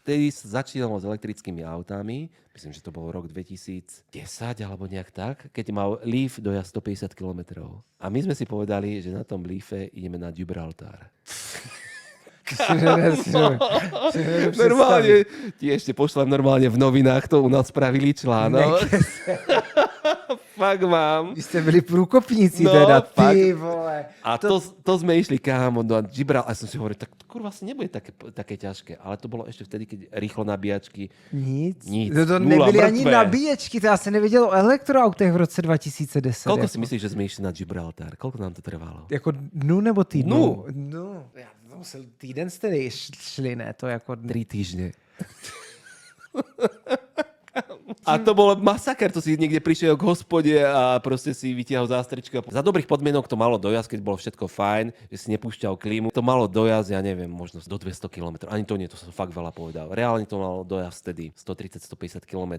vtedy sa začínalo s elektrickými autami, myslím, že to bol rok 2010 alebo nejak tak, keď mal Leaf dojazd 150 km. A my sme si povedali, že na tom Leafe ideme na Gibraltar. Normálne, ti ešte pošlem normálne v novinách, to u nás spravili článok. Fakt mám. Vy ste byli průkopníci No, teda, fakt. ty vole. A to sme išli kámo do Gibraltar. A som si hovoril, tak to kurva asi nebude také ťažké. Ale to bolo ešte vtedy, keď rýchlo nabíjačky. Nic. Nic. To Nula, nebyly ani mrtvé. nabíječky, to já jsem nevěděl o elektroautech v roce 2010. Koľko jako. si myslíš, že sme išli na Gibraltar? Koľko nám to trvalo? Jako dnu nebo týdnu? Dnu. No. Já to musel týden jste šli, ne? To jako... 3 týždne. A to bol masaker, to si niekde prišiel k hospode a proste si vytiahol zástričku. Za dobrých podmienok to malo dojazd, keď bolo všetko fajn, že si nepúšťal klímu. To malo dojazd, ja neviem, možno do 200 km. Ani to nie, to som fakt veľa povedal. Reálne to malo dojazd vtedy 130-150 km.